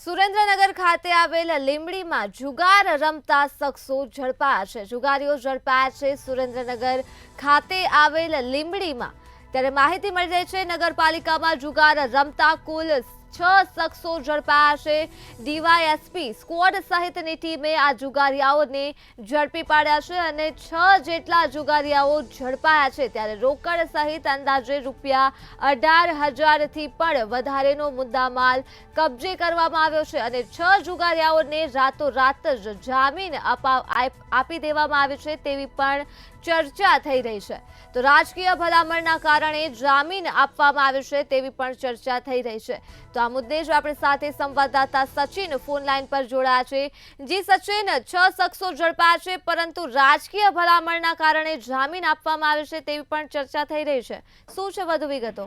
સુરેન્દ્રનગર ખાતે આવેલ લીંબડીમાં જુગાર રમતા શખ્સો ઝડપાયા છે. જુગારીઓ ઝડપાયા છે સુરેન્દ્રનગર ખાતે આવેલ લીંબડીમાં. ત્યારે માહિતી મળી રહી છે નગરપાલિકામાં જુગાર રમતા કુલ 6 શખ્સો ઝડપાયા છે. ડીવાયએસપી સ્ક્વોડ સહિતની ટીમે આ જુગારીયાઓને ઝડપી પાડ્યા છે અને 6 જેટલા જુગારીયાઓ ઝડપાયા છે. ત્યારે રોકડ સહિત અંદાજે ₹18,000 થી પણ વધારેનો મુદ્દામાલ કબજે કરવામાં આવ્યો છે અને 6 જુગારીયાઓને રાતોરાત જ જામીન આપી દેવામાં આવ્યો છે તેવી પણ ચર્ચા થઈ રહી છે. તો રાજકીય ભલામણના કારણે જામીન આપવામાં આવ્યો છે તેવી પણ ચર્ચા થઈ રહી છે. તો આ મુદ્દે જ આપણી સાથે સંવાદદાતા સચિન ફોન લાઈન પર જોડાયા છે. જી સચિન, 6 શખ્સો ઝડપાયા છે પરંતુ રાજકીય ભલામણના કારણે જામીન આપવામાં આવ્યો છે તેવી પણ ચર્ચા થઈ રહી છે. શું છે વધુ વિગતો?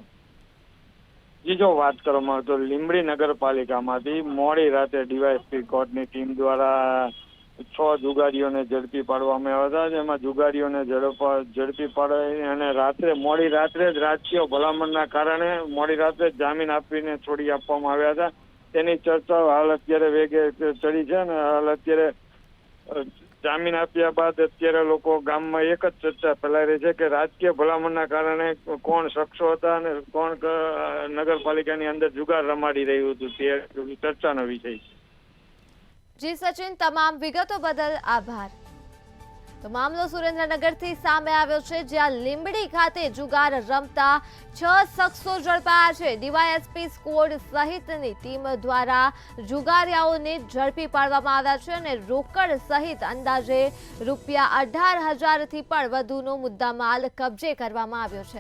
જી, જો વાત કરવામાં આવે તો લીંબડી નગરપાલિકામાંથી મોડી રાતે ડીવાયએસપી કોર્ટની ટીમ દ્વારા 6 જુગારીઓને ઝડપી પાડવામાં આવ્યા હતા. જેમાં જુગારીઓને ઝડપી પાડી અને મોડી રાત્રે જ રાજકીય ભલામણના કારણે મોડી રાત્રે જામીન આપીને છોડી આપવામાં આવ્યા હતા. તેની ચર્ચા હાલ અત્યારે વેગે ચડી છે અને હાલ અત્યારે જામીન આપ્યા બાદ અત્યારે લોકો ગામમાં એક જ ચર્ચા ફેલાઈ રહી છે કે રાજકીય ભલામણના કારણે કોણ શખ્સો હતા અને કોણ નગરપાલિકાની અંદર જુગાર રમાડી રહ્યું હતું તે ચર્ચાનો વિષય છે. જી સચિન, તમામ વિગતો બદલ આભાર. તો મામલો સુરેન્દ્રનગરથી સામે આવ્યો છે જ્યાં લીંબડી ખાતે જુગાર રમતા 6 શખ્સો ઝડપાયા છે. ડીવાયએસપી સ્ક્વોડ સહિતની ટીમ દ્વારા જુગારીયાઓને ઝડપી પાડવામાં આવ્યા છે અને રોકડ સહિત અંદાજે ₹18,000 થી પણ વધુનો મુદ્દામાલ કબજે કરવામાં આવ્યો છે.